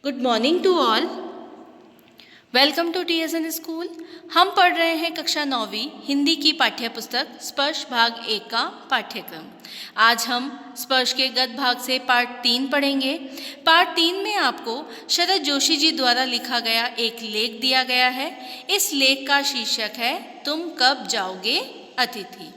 Good morning to all. Welcome to TSN school. हम पढ़ रहे हैं कक्षा 9वीं हिंदी की पाठ्य पुस्तक स्पर्श भाग 1 का पाठ्यक्रम। आज हम स्पर्श के गद्य भाग से पार्ट 3 पढ़ेंगे। पार्ट 3 में आपको शरद जोशी जी द्वारा लिखा गया एक लेख दिया गया है। इस लेख का शीर्षक है तुम कब जाओगे अतिथि।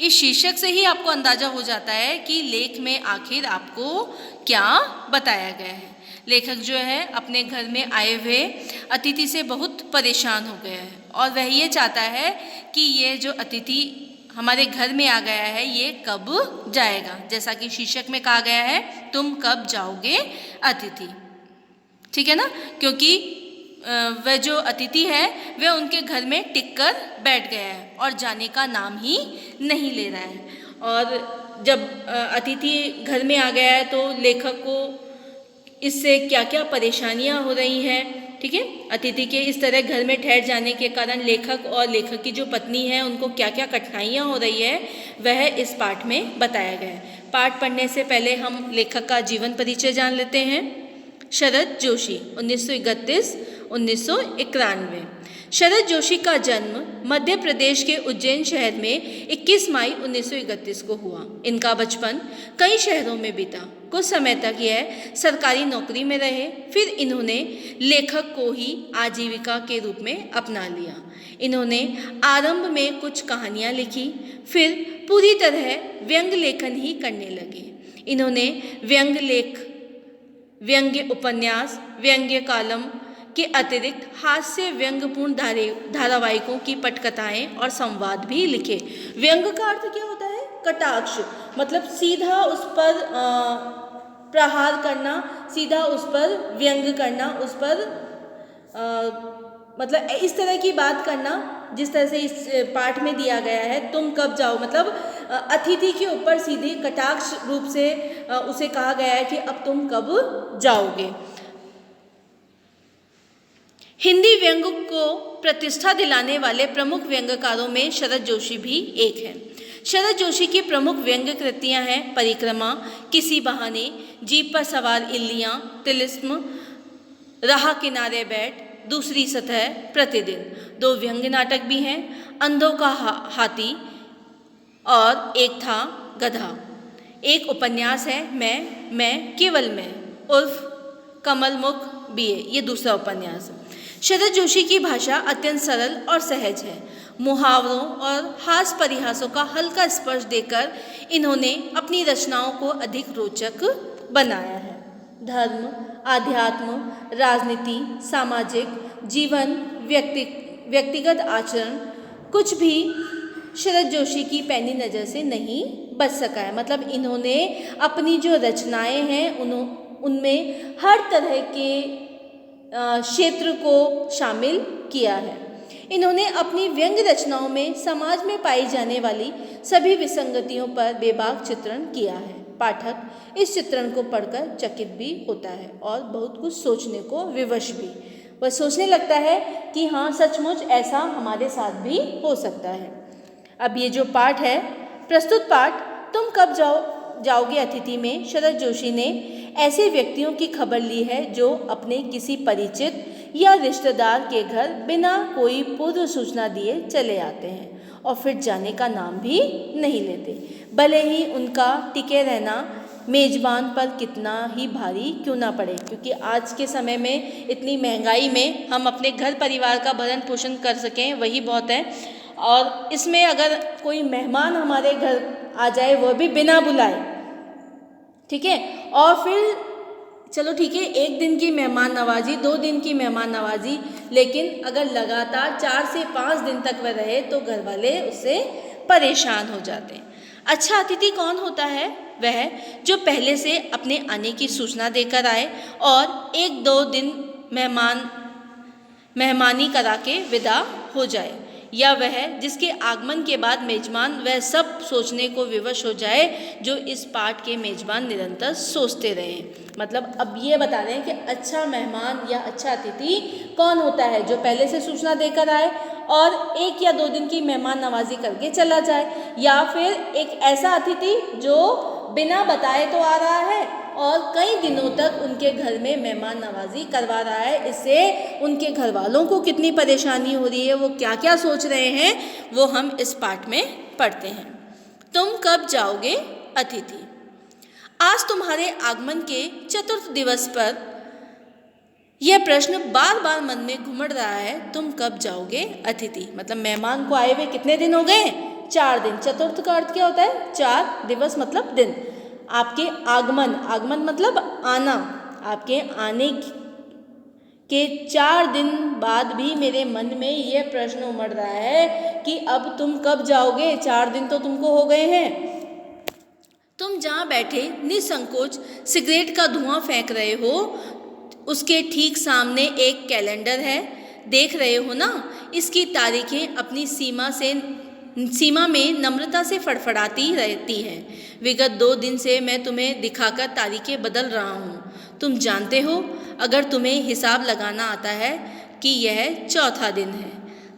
इस शीर्षक से ही आपको अंदाजा हो जाता है कि लेख में आखिर आपको क्या बताया गया है। लेखक जो है अपने घर में आए हुए अतिथि से बहुत परेशान हो गया है और वह ये चाहता है कि ये जो अतिथि हमारे घर में आ गया है ये कब जाएगा। जैसा कि शीर्षक में कहा गया है तुम कब जाओगे अतिथि, ठीक है ना, क्योंकि वह जो अतिथि है वह उनके घर में टिक कर बैठ गया है और जाने का नाम ही नहीं ले रहा है। और जब अतिथि घर में आ गया है तो लेखक को इससे क्या क्या परेशानियां हो रही हैं, ठीक है। अतिथि के इस तरह घर में ठहर जाने के कारण लेखक और लेखक की जो पत्नी है उनको क्या क्या कठिनाइयां हो रही है वह इस पाठ में बताया गया है। पाठ पढ़ने से पहले हम लेखक का जीवन परिचय जान लेते हैं। शरद जोशी 1931-1991। शरद जोशी का जन्म मध्य प्रदेश के उज्जैन शहर में 21 मई 1931 को हुआ। इनका बचपन कई शहरों में बीता। कुछ समय तक यह सरकारी नौकरी में रहे, फिर इन्होंने लेखक को ही आजीविका के रूप में अपना लिया। इन्होंने आरंभ में कुछ कहानियाँ लिखी, फिर पूरी तरह व्यंग्य लेखन ही करने लगे। इन्होंने व्यंग्य उपन्यास, व्यंग्य कालम के अतिरिक्त हास्य व्यंग्यपूर्ण धारावाहिकों की पटकथाएं और संवाद भी लिखे। व्यंग्य का अर्थ क्या होता है? कटाक्ष, मतलब सीधा उस पर प्रहार करना, सीधा उस पर व्यंग्य करना, उस पर मतलब इस तरह की बात करना जिस तरह से इस पाठ में दिया गया है। तुम कब जाओ, मतलब अतिथि के ऊपर सीधे कटाक्ष रूप से उसे कहा गया है कि अब तुम कब जाओगे। हिंदी व्यंग्य को प्रतिष्ठा दिलाने वाले प्रमुख व्यंग्यकारों में शरद जोशी भी एक हैं। शरद जोशी की प्रमुख व्यंग्य कृतियां हैं परिक्रमा, किसी बहाने, जीप पर सवार इल्लियां, तिलिस्म, राह किनारे बैठ, दूसरी सतह, प्रतिदिन। 2 व्यंग्य नाटक भी हैं, अंधों का हाथी और एक था गधा। एक उपन्यास है मैं केवल मैं उर्फ कमलमुख BA, ये दूसरा उपन्यास। शरद जोशी की भाषा अत्यंत सरल और सहज है। मुहावरों और हास्य परिहासों का हल्का स्पर्श देकर इन्होंने अपनी रचनाओं को अधिक रोचक बनाया है। धर्म, आध्यात्म, राजनीति, सामाजिक जीवन, व्यक्तिगत आचरण कुछ भी शरद जोशी की पैनी नज़र से नहीं बच सका है। मतलब इन्होंने अपनी जो रचनाएं हैं उनमें हर तरह के क्षेत्र को शामिल किया है। इन्होंने अपनी व्यंग्य रचनाओं में समाज में पाई जाने वाली सभी विसंगतियों पर बेबाक चित्रण किया है। पाठक इस चित्रण को पढ़कर चकित भी होता है और बहुत कुछ सोचने को विवश भी। वह सोचने लगता है कि हाँ, सचमुच ऐसा हमारे साथ भी हो सकता है। अब ये जो पाठ है, प्रस्तुत पाठ तुम कब जाओगे अतिथि में शरद जोशी ने ऐसे व्यक्तियों की खबर ली है जो अपने किसी परिचित या रिश्तेदार के घर बिना कोई पूर्व सूचना दिए चले आते हैं और फिर जाने का नाम भी नहीं लेते, भले ही उनका टिके रहना मेजबान पर कितना ही भारी क्यों ना पड़े। क्योंकि आज के समय में इतनी महंगाई में हम अपने घर परिवार का भरण पोषण कर सकें वही बहुत है। और इसमें अगर कोई मेहमान हमारे घर आ जाए वो भी बिना बुलाए, ठीक है, और फिर चलो ठीक है 1 दिन की मेहमान नवाजी, 2 दिन की मेहमान नवाजी, लेकिन अगर लगातार 4 से 5 दिन तक वह रहे तो घर वाले उससे परेशान हो जाते हैं। अच्छा अतिथि कौन होता है? वह जो पहले से अपने आने की सूचना देकर आए और 1-2 दिन मेहमानी करा के विदा हो जाए, या वह जिसके आगमन के बाद मेजबान वह सब सोचने को विवश हो जाए जो इस पाठ के मेजबान निरंतर सोचते रहे। मतलब अब ये बता रहे हैं कि अच्छा मेहमान या अच्छा अतिथि कौन होता है? जो पहले से सूचना देकर आए और 1 या 2 दिन की मेहमान नवाजी करके चला जाए, या फिर एक ऐसा अतिथि जो बिना बताए तो आ रहा है और कई दिनों तक उनके घर में मेहमान नवाजी करवा रहा है। इससे उनके घर वालों को कितनी परेशानी हो रही है, वो क्या क्या सोच रहे हैं, वो हम इस पाठ में पढ़ते हैं। तुम कब जाओगे अतिथि। आज तुम्हारे आगमन के चतुर्थ दिवस पर यह प्रश्न बार बार मन में घुमड़ रहा है, तुम कब जाओगे अतिथि। मतलब मेहमान को आए हुए कितने दिन हो गए, 4 दिन। चतुर्थ का अर्थ क्या होता है, 4 दिवस मतलब दिन। आपके आगमन, आगमन मतलब आना, आपके आने के 4 दिन बाद भी मेरे मन में यह प्रश्न उमड़ रहा है कि अब तुम कब जाओगे, 4 दिन तो तुमको हो गए हैं। तुम जहाँ बैठे निसंकोच सिगरेट का धुआं फेंक रहे हो, उसके ठीक सामने एक कैलेंडर है, देख रहे हो ना। इसकी तारीखें अपनी सीमा में नम्रता से फड़फड़ाती रहती हैं। विगत 2 दिन से मैं तुम्हें दिखाकर तारीखें बदल रहा हूँ। तुम जानते हो, अगर तुम्हें हिसाब लगाना आता है, कि यह चौथा दिन है,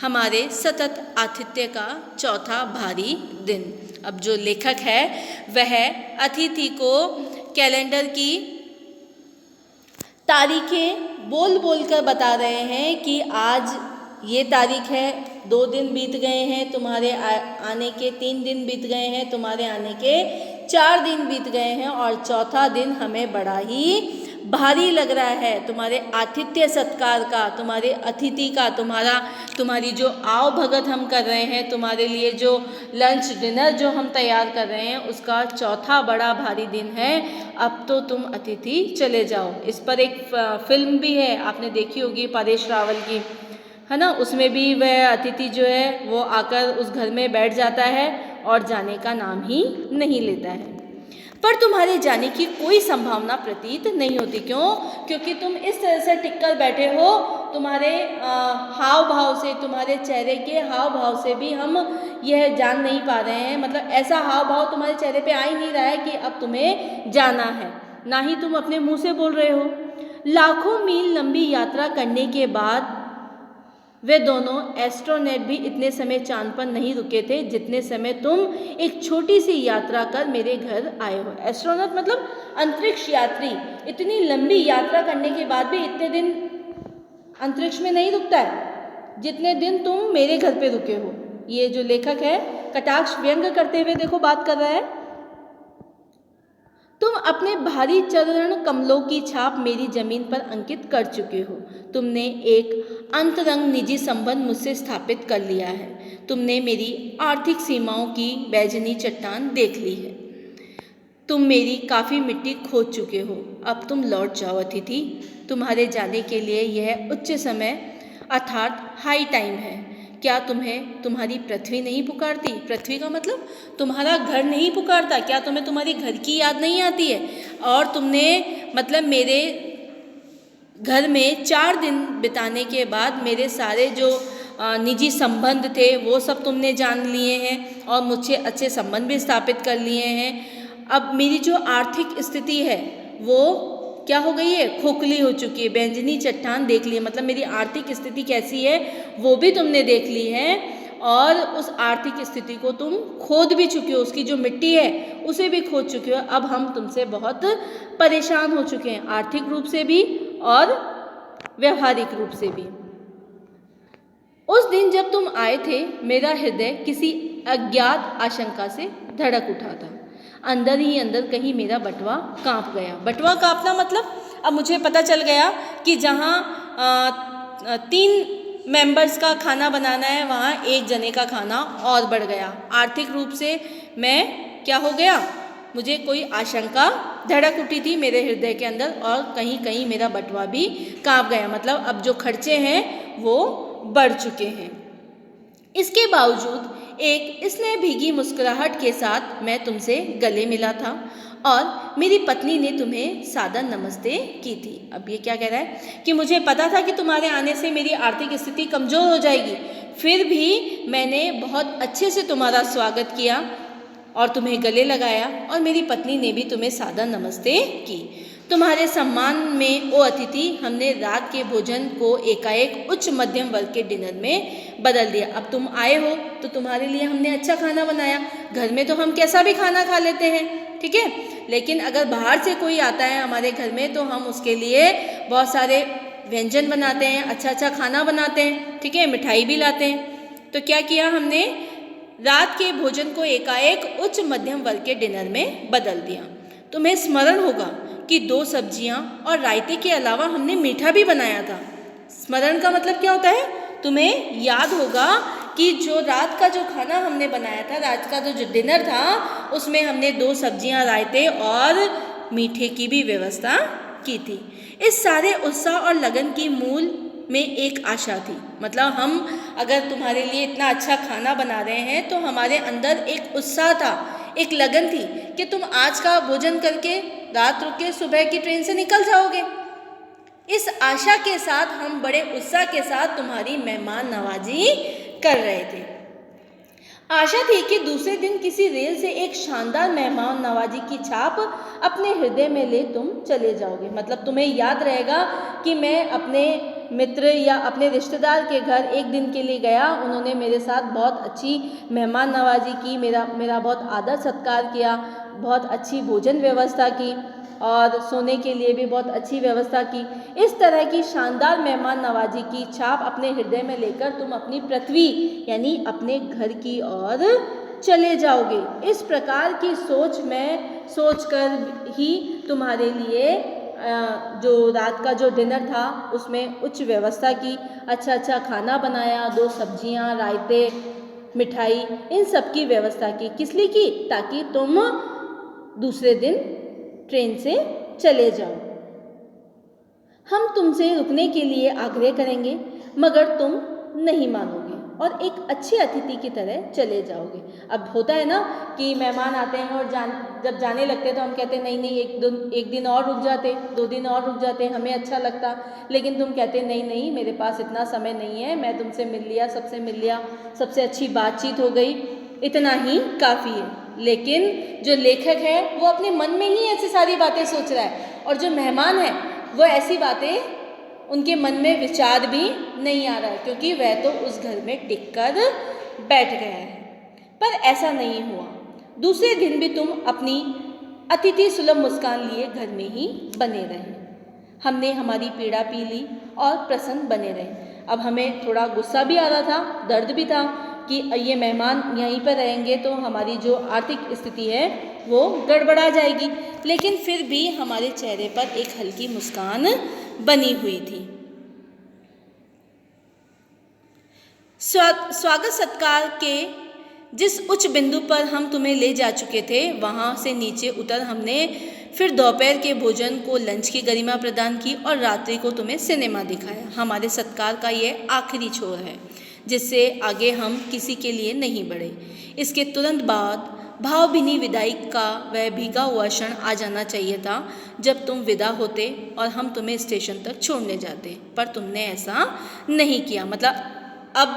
हमारे सतत आतिथ्य का चौथा भारी दिन। अब जो लेखक है वह अतिथि को कैलेंडर की तारीखें बोल बोल कर बता रहे हैं कि आज ये तारीख है, 2 दिन बीत गए हैं, तुम्हारे आने के 3 दिन बीत गए हैं, तुम्हारे आने के 4 दिन बीत गए हैं, और चौथा दिन हमें बड़ा ही भारी लग रहा है। तुम्हारे आतिथ्य सत्कार का, तुम्हारे अतिथि का, तुम्हारी जो आओ भगत हम कर रहे हैं, तुम्हारे लिए जो लंच डिनर जो हम तैयार कर रहे हैं, उसका चौथा बड़ा भारी दिन है। अब तो तुम अतिथि चले जाओ। इस पर एक फिल्म भी है, आपने देखी होगी, परेश रावल की, है ना। उसमें भी वह अतिथि जो है वो आकर उस घर में बैठ जाता है और जाने का नाम ही नहीं लेता है। पर तुम्हारे जाने की कोई संभावना प्रतीत नहीं होती। क्यों? क्योंकि तुम इस तरह से टिककर बैठे हो, तुम्हारे हाव भाव से, तुम्हारे चेहरे के हाव भाव से भी हम यह जान नहीं पा रहे हैं। मतलब ऐसा हाव भाव तुम्हारे चेहरे पे आ ही नहीं रहा है कि अब तुम्हें जाना है, ना ही तुम अपने मुंह से बोल रहे हो। लाखों मील लंबी यात्रा करने के बाद वे दोनों एस्ट्रोनॉट भी इतने समय चांद पर नहीं रुके थे जितने समय तुम एक छोटी सी यात्रा कर मेरे घर आए हो। एस्ट्रोनॉट मतलब अंतरिक्ष यात्री। इतनी लंबी यात्रा करने के बाद भी इतने दिन अंतरिक्ष में नहीं रुकता है जितने दिन तुम मेरे घर पे रुके हो। ये जो लेखक है कटाक्ष व्यंग करते हुए देखो बात कर रहा है। तुम अपने भारी चरण कमलों की छाप मेरी जमीन पर अंकित कर चुके हो। तुमने एक अंतरंग निजी संबंध मुझसे स्थापित कर लिया है। तुमने मेरी आर्थिक सीमाओं की बैजनी चट्टान देख ली है। तुम मेरी काफ़ी मिट्टी खोद चुके हो। अब तुम लौट जाओ अतिथि। तुम्हारे जाने के लिए यह उच्च समय अर्थात हाई टाइम है। क्या तुम्हें तुम्हारी पृथ्वी नहीं पुकारती? पृथ्वी का मतलब तुम्हारा घर नहीं पुकारता? क्या तुम्हें तुम्हारे घर की याद नहीं आती है? और तुमने मतलब मेरे घर में 4 दिन बिताने के बाद मेरे सारे जो निजी संबंध थे वो सब तुमने जान लिए हैं और मुझसे अच्छे संबंध भी स्थापित कर लिए हैं। अब मेरी जो आर्थिक स्थिति है वो क्या हो गई है? खोखली हो चुकी है। बैंजनी चट्टान देख ली है, मतलब मेरी आर्थिक स्थिति कैसी है वो भी तुमने देख ली है और उस आर्थिक स्थिति को तुम खोद भी चुके हो, उसकी जो मिट्टी है उसे भी खोद चुके हो। अब हम तुमसे बहुत परेशान हो चुके हैं, आर्थिक रूप से भी और व्यवहारिक रूप से भी। उस दिन जब तुम आए थे मेरा हृदय किसी अज्ञात आशंका से धड़क उठा था। अंदर ही अंदर कहीं मेरा बटवा कांप गया। बटवा कांपना मतलब अब मुझे पता चल गया कि जहाँ 3 मेंबर्स का खाना बनाना है वहाँ 1 जने का खाना और बढ़ गया। आर्थिक रूप से मैं क्या हो गया, मुझे कोई आशंका धड़क उठी थी मेरे हृदय के अंदर और कहीं कहीं मेरा बटवा भी कांप गया। मतलब अब जो खर्चे हैं वो बढ़ चुके हैं। इसके बावजूद एक स्नेह भीगी मुस्कुराहट के साथ मैं तुमसे गले मिला था और मेरी पत्नी ने तुम्हें सादा नमस्ते की थी। अब ये क्या कह रहा है कि मुझे पता था कि तुम्हारे आने से मेरी आर्थिक स्थिति कमज़ोर हो जाएगी, फिर भी मैंने बहुत अच्छे से तुम्हारा स्वागत किया और तुम्हें गले लगाया और मेरी पत्नी ने भी तुम्हें सादा नमस्ते की। तुम्हारे सम्मान में ओ अतिथि हमने रात के भोजन को एकाएक उच्च मध्यम वर्ग के डिनर में बदल दिया। अब तुम आए हो तो तुम्हारे लिए हमने अच्छा खाना बनाया। घर में तो हम कैसा भी खाना खा लेते हैं, ठीक है। लेकिन अगर बाहर से कोई आता है हमारे घर में तो हम उसके लिए बहुत सारे व्यंजन बनाते हैं, अच्छा अच्छा खाना बनाते हैं, ठीक है, मिठाई भी लाते हैं। तो क्या किया हमने, रात के भोजन को एकाएक उच्च मध्यम वर्ग के डिनर में बदल दिया। तुम्हें स्मरण होगा कि 2 सब्जियां और रायते के अलावा हमने मीठा भी बनाया था। स्मरण का मतलब क्या होता है, तुम्हें याद होगा कि जो रात का जो खाना हमने बनाया था, रात का जो डिनर था, उसमें हमने 2 सब्जियां, रायते और मीठे की भी व्यवस्था की थी। इस सारे उत्साह और लगन की मूल में एक आशा थी, मतलब हम अगर तुम्हारे लिए इतना अच्छा खाना बना रहे हैं तो हमारे अंदर एक उत्साह था, एक लगन थी कि तुम आज का भोजन करके रात रुक के सुबह की ट्रेन से निकल जाओगे। इस आशा के साथ हम बड़े उत्साह के साथ तुम्हारी मेहमान नवाजी कर रहे थे। आशा थी कि दूसरे दिन किसी रेल से एक शानदार मेहमान नवाजी की छाप अपने हृदय में ले तुम चले जाओगे। मतलब तुम्हें याद रहेगा कि मैं अपने मित्र या अपने रिश्तेदार के घर एक दिन के लिए गया, उन्होंने मेरे साथ बहुत अच्छी मेहमान नवाजी की, मेरा बहुत आदर सत्कार किया, बहुत अच्छी भोजन व्यवस्था की और सोने के लिए भी बहुत अच्छी व्यवस्था की। इस तरह की शानदार मेहमान नवाजी की छाप अपने हृदय में लेकर तुम अपनी पृथ्वी यानी अपने घर की ओर चले जाओगे। इस प्रकार की सोच में सोचकर ही तुम्हारे लिए जो रात का जो डिनर था उसमें उच्च व्यवस्था की, अच्छा अच्छा खाना बनाया, 2 सब्जियां, रायते, मिठाई, इन सब की व्यवस्था की। किस लिए की, ताकि तुम दूसरे दिन ट्रेन से चले जाओ। हम तुमसे रुकने के लिए आग्रह करेंगे मगर तुम नहीं मानोगे और एक अच्छे अतिथि की तरह चले जाओगे। अब होता है ना कि मेहमान आते हैं और जब जाने लगते हैं तो हम कहते हैं नहीं नहीं, एक दिन और रुक जाते, 2 दिन और रुक जाते, हमें अच्छा लगता। लेकिन तुम कहते नहीं नहीं, मेरे पास इतना समय नहीं है, मैं तुमसे मिल लिया, सबसे मिल लिया, सबसे अच्छी बातचीत हो गई, इतना ही काफ़ी है। लेकिन जो लेखक है वो अपने मन में ही ऐसी सारी बातें सोच रहा है और जो मेहमान है वो ऐसी बातें उनके मन में विचार भी नहीं आ रहा है, क्योंकि वह तो उस घर में टिककर बैठ गया है। पर ऐसा नहीं हुआ। दूसरे दिन भी तुम अपनी अतिथि सुलभ मुस्कान लिए घर में ही बने रहे। हमने हमारी पीड़ा पी ली और प्रसन्न बने रहे। अब हमें थोड़ा गुस्सा भी आ रहा था, दर्द भी था कि ये मेहमान यहीं पर रहेंगे तो हमारी जो आर्थिक स्थिति है वो गड़बड़ा जाएगी। लेकिन फिर भी हमारे चेहरे पर एक हल्की मुस्कान बनी हुई थी। स्वागत सत्कार के जिस उच्च बिंदु पर हम तुम्हें ले जा चुके थे, वहाँ से नीचे उतर हमने फिर दोपहर के भोजन को लंच की गरिमा प्रदान की और रात्रि को तुम्हें सिनेमा दिखाया। हमारे सत्कार का ये आखिरी छोर है, जिससे आगे हम किसी के लिए नहीं बढ़े। इसके तुरंत बाद भावभीनी विदाई का वह भीगा हुआ क्षण आ जाना चाहिए था जब तुम विदा होते और हम तुम्हें स्टेशन तक छोड़ने जाते, पर तुमने ऐसा नहीं किया। मतलब अब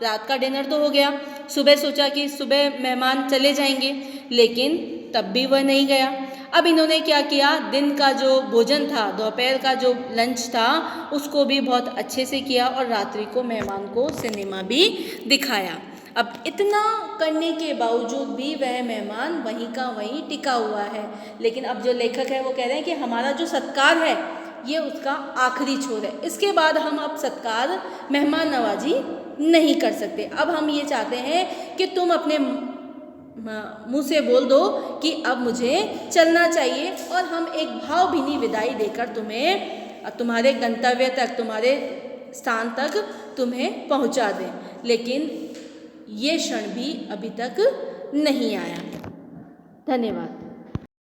रात का डिनर तो हो गया, सुबह सोचा कि सुबह मेहमान चले जाएंगे, लेकिन तब भी वह नहीं गया। अब इन्होंने क्या किया, दिन का जो भोजन था, दोपहर का जो लंच था, उसको भी बहुत अच्छे से किया और रात्रि को मेहमान को सिनेमा भी दिखाया। अब इतना करने के बावजूद भी वह मेहमान वहीं का वहीं टिका हुआ है। लेकिन अब जो लेखक है वो कह रहे हैं कि हमारा जो सत्कार है ये उसका आखिरी छोर है, इसके बाद हम अब सत्कार मेहमान नवाजी नहीं कर सकते। अब हम ये चाहते हैं कि तुम अपने मुँह से बोल दो कि अब मुझे चलना चाहिए और हम एक भावभीनी विदाई देकर तुम्हें तुम्हारे गंतव्य तक, तुम्हारे स्थान तक तुम्हें पहुंचा दें। लेकिन ये क्षण भी अभी तक नहीं आया। धन्यवाद।